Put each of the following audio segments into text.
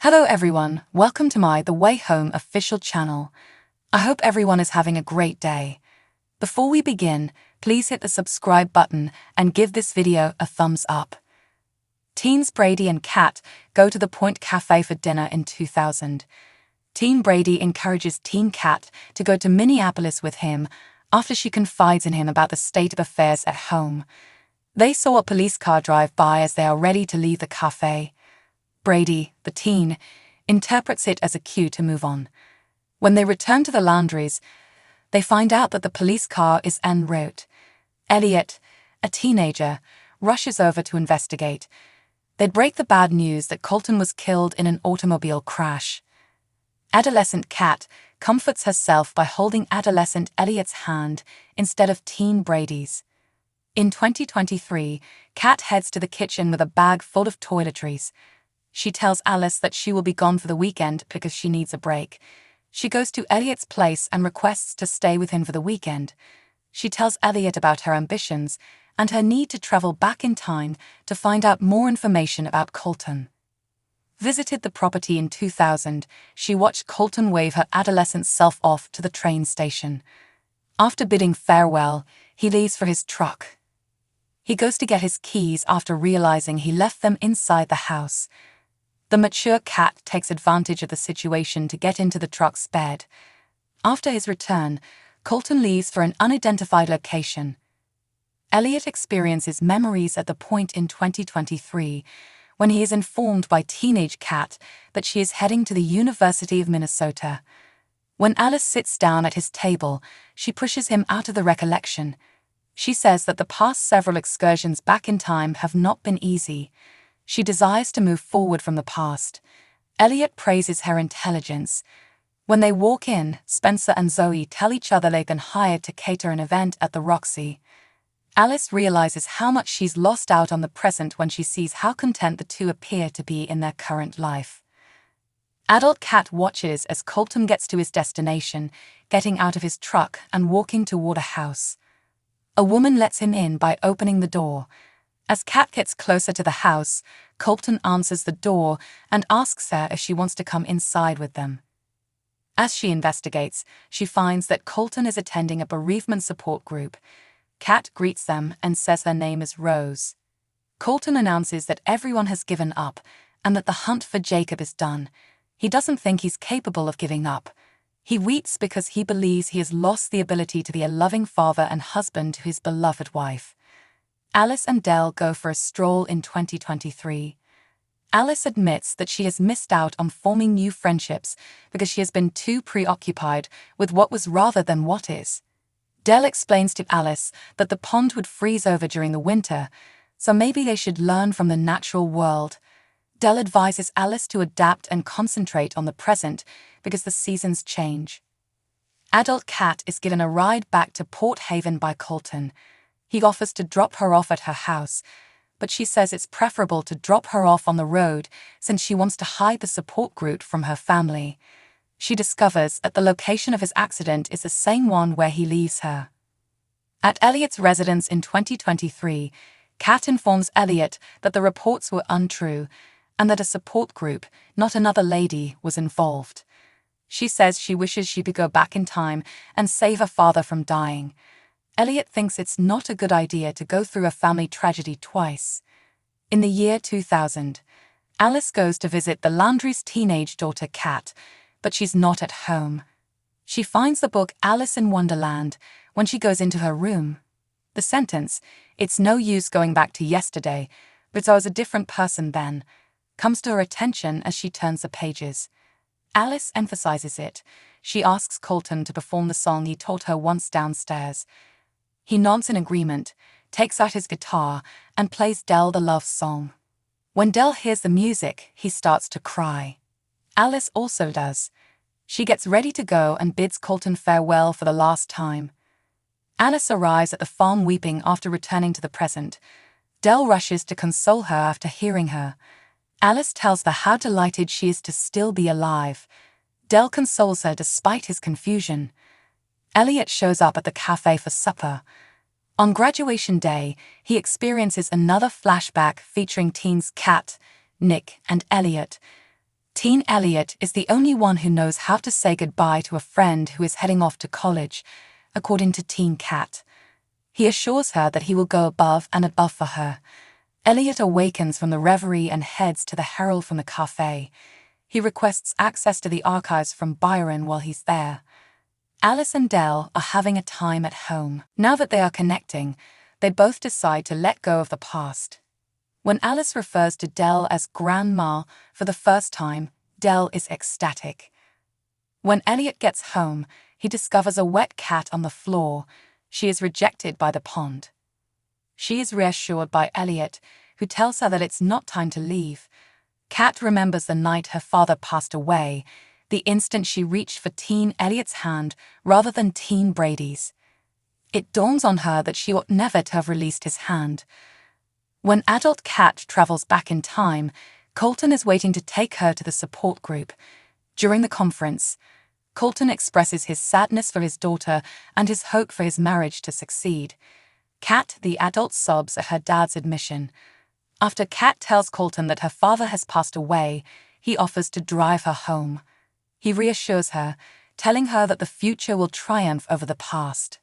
Hello everyone, welcome to my The Way Home official channel. I hope everyone is having a great day. Before we begin, please hit the subscribe button and give this video a thumbs up. Teens Brady and Kat go to the Point Cafe for dinner in 2000. Teen Brady encourages teen Kat to go to Minneapolis with him after she confides in him about the state of affairs at home. They saw a police car drive by as they are ready to leave the cafe. Brady, the teen, interprets it as a cue to move on. When they return to the laundries, they find out that the police car is en route. Elliot, a teenager, rushes over to investigate. They'd break the bad news that Colton was killed in an automobile crash. Adolescent Kat comforts herself by holding adolescent Elliot's hand instead of teen Brady's. In 2023, Kat heads to the kitchen with a bag full of toiletries. She tells Alice that she will be gone for the weekend because she needs a break. She goes to Elliot's place and requests to stay with him for the weekend. She tells Elliot about her ambitions and her need to travel back in time to find out more information about Colton. Visited the property in 2000, she watched Colton wave her adolescent self off to the train station. After bidding farewell, he leaves for his truck. He goes to get his keys after realizing he left them inside the house. The mature Kat takes advantage of the situation to get into the truck's bed. After his return, Colton leaves for an unidentified location. Elliot experiences memories at the point in 2023 when he is informed by teenage Kat that she is heading to the University of Minnesota. When Alice sits down at his table, she pushes him out of the recollection. She says that the past several excursions back in time have not been easy. She desires to move forward from the past. Elliot praises her intelligence. When they walk in, Spencer and Zoe tell each other they've been hired to cater an event at the Roxy. Alice realizes how much she's lost out on the present when she sees how content the two appear to be in their current life. Adult Kat watches as Colton gets to his destination, getting out of his truck and walking toward a house. A woman lets him in by opening the door. As Kat gets closer to the house, Colton answers the door and asks her if she wants to come inside with them. As she investigates, she finds that Colton is attending a bereavement support group. Kat greets them and says her name is Rose. Colton announces that everyone has given up and that the hunt for Jacob is done. He doesn't think he's capable of giving up. He weeps because he believes he has lost the ability to be a loving father and husband to his beloved wife. Alice and Dell go for a stroll in 2023. Alice admits that she has missed out on forming new friendships because she has been too preoccupied with what was rather than what is. Dell explains to Alice that the pond would freeze over during the winter, so maybe they should learn from the natural world. Dell advises Alice to adapt and concentrate on the present because the seasons change. Adult Kat is given a ride back to Port Haven by Colton. He offers to drop her off at her house, but she says it's preferable to drop her off on the road since she wants to hide the support group from her family. She discovers that the location of his accident is the same one where he leaves her. At Elliot's residence in 2023, Kat informs Elliot that the reports were untrue and that a support group, not another lady, was involved. She says she wishes she could go back in time and save her father from dying. Elliot thinks it's not a good idea to go through a family tragedy twice. In the year 2000, Alice goes to visit the laundry's teenage daughter Kat, but she's not at home. She finds the book Alice in Wonderland when she goes into her room. The sentence, "It's no use going back to yesterday, but I was a different person then," comes to her attention as she turns the pages. Alice emphasizes it. She asks Colton to perform the song he taught her once downstairs. He nods in agreement, takes out his guitar, and plays Dell the love song. When Dell hears the music, he starts to cry. Alice also does. She gets ready to go and bids Colton farewell for the last time. Alice arrives at the farm weeping after returning to the present. Dell rushes to console her after hearing her. Alice tells her how delighted she is to still be alive. Dell consoles her despite his confusion. Elliot shows up at the cafe for supper. On graduation day, he experiences another flashback featuring teens Kat, Nick, and Elliot. Teen Elliot is the only one who knows how to say goodbye to a friend who is heading off to college, according to Teen Kat. He assures her that he will go above and above for her. Elliot awakens from the reverie and heads to the Herald from the cafe. He requests access to the archives from Byron while he's there. Alice and Dell are having a time at home. Now that they are connecting, they both decide to let go of the past. When Alice refers to Dell as Grandma for the first time, Dell is ecstatic. When Elliot gets home, he discovers a wet cat on the floor. She is rejected by the pond. She is reassured by Elliot, who tells her that it's not time to leave. Kat remembers the night her father passed away, the instant she reached for Teen Elliot's hand rather than Teen Brady's. It dawns on her that she ought never to have released his hand. When adult Kat travels back in time, Colton is waiting to take her to the support group. During the conference, Colton expresses his sadness for his daughter and his hope for his marriage to succeed. Kat, the adult, sobs at her dad's admission. After Kat tells Colton that her father has passed away, he offers to drive her home. He reassures her, telling her that the future will triumph over the past.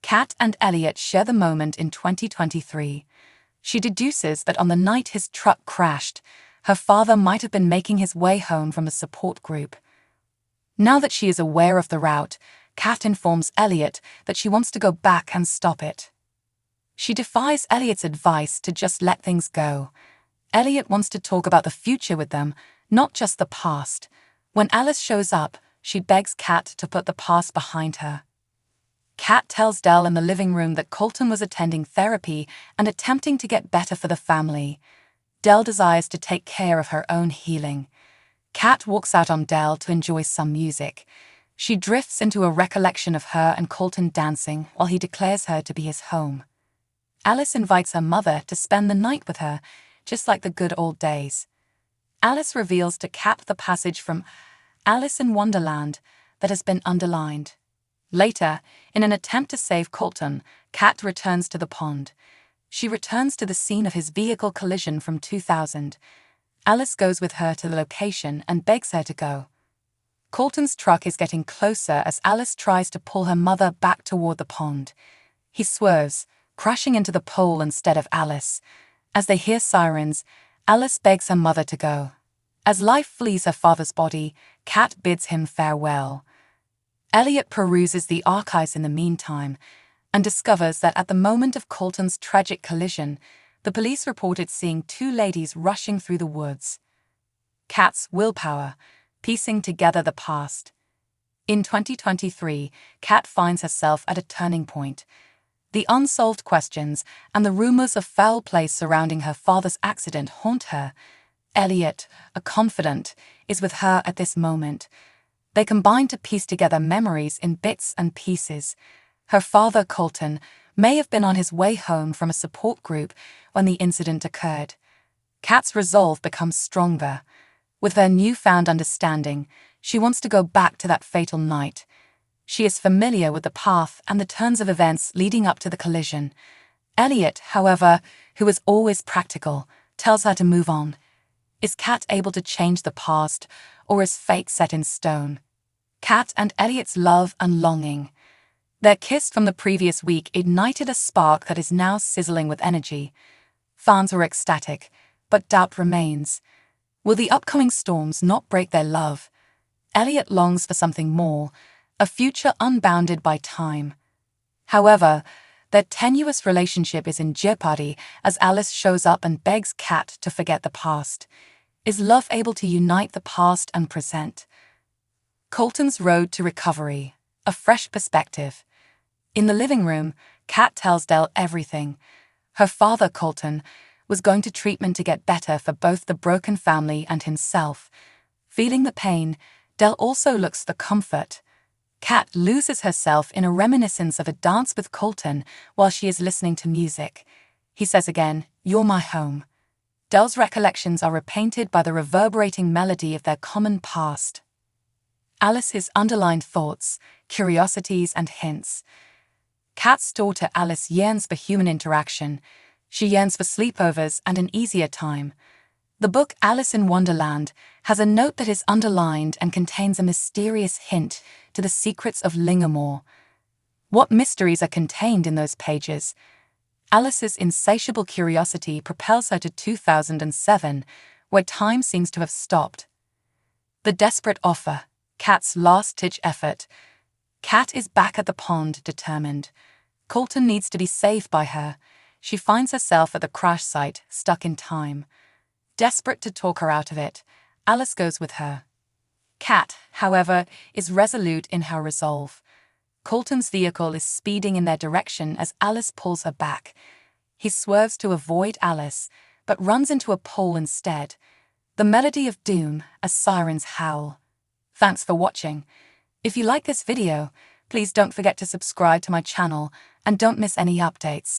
Kat and Elliot share the moment in 2023. She deduces that on the night his truck crashed, her father might have been making his way home from a support group. Now that she is aware of the route, Kat informs Elliot that she wants to go back and stop it. She defies Elliot's advice to just let things go. Elliot wants to talk about the future with them, not just the past. When Alice shows up, she begs Kat to put the past behind her. Kat tells Dell in the living room that Colton was attending therapy and attempting to get better for the family. Dell desires to take care of her own healing. Kat walks out on Dell to enjoy some music. She drifts into a recollection of her and Colton dancing while he declares her to be his home. Alice invites her mother to spend the night with her, just like the good old days. Alice reveals to Kat the passage from Alice in Wonderland that has been underlined. Later, in an attempt to save Colton, Kat returns to the pond. She returns to the scene of his vehicle collision from 2000. Alice goes with her to the location and begs her to go. Colton's truck is getting closer as Alice tries to pull her mother back toward the pond. He swerves, crashing into the pole instead of Alice. As they hear sirens, Alice begs her mother to go. As life flees her father's body, Kat bids him farewell. Elliot peruses the archives in the meantime and discovers that at the moment of Colton's tragic collision, the police reported seeing two ladies rushing through the woods. Kat's willpower, piecing together the past. In 2023, Kat finds herself at a turning point. The unsolved questions and the rumors of foul play surrounding her father's accident haunt her. Elliot, a confidant, is with her at this moment. They combine to piece together memories in bits and pieces. Her father, Colton, may have been on his way home from a support group when the incident occurred. Kat's resolve becomes stronger. With her newfound understanding, she wants to go back to that fatal night. She is familiar with the path and the turns of events leading up to the collision. Elliot, however, who is always practical, tells her to move on. Is Kat able to change the past, or is fate set in stone? Kat and Elliot's love and longing. Their kiss from the previous week ignited a spark that is now sizzling with energy. Fans were ecstatic, but doubt remains. Will the upcoming storms not break their love? Elliot longs for something more, a future unbounded by time. However, their tenuous relationship is in jeopardy as Alice shows up and begs Kat to forget the past. Is love able to unite the past and present? Colton's road to recovery, a fresh perspective. In the living room, Kat tells Dell everything. Her father, Colton, was going to treatment to get better for both the broken family and himself. Feeling the pain, Dell also looks the comfort. Kat loses herself in a reminiscence of a dance with Colton while she is listening to music. He says again, "You're my home." Dell's recollections are repainted by the reverberating melody of their common past. Alice's underlined thoughts, curiosities, and hints. Kat's daughter Alice yearns for human interaction. She yearns for sleepovers and an easier time. The book Alice in Wonderland has a note that is underlined and contains a mysterious hint to the secrets of Lingamore. What mysteries are contained in those pages? Alice's insatiable curiosity propels her to 2007, where time seems to have stopped. The desperate offer, Kat's last-ditch effort. Kat is back at the pond, determined. Colton needs to be saved by her. She finds herself at the crash site, stuck in time. Desperate to talk her out of it, Alice goes with her. Kat, however, is resolute in her resolve. Colton's vehicle is speeding in their direction as Alice pulls her back. He swerves to avoid Alice, but runs into a pole instead. The melody of doom as sirens howl. Thanks for watching. If you like this video, please don't forget to subscribe to my channel and don't miss any updates.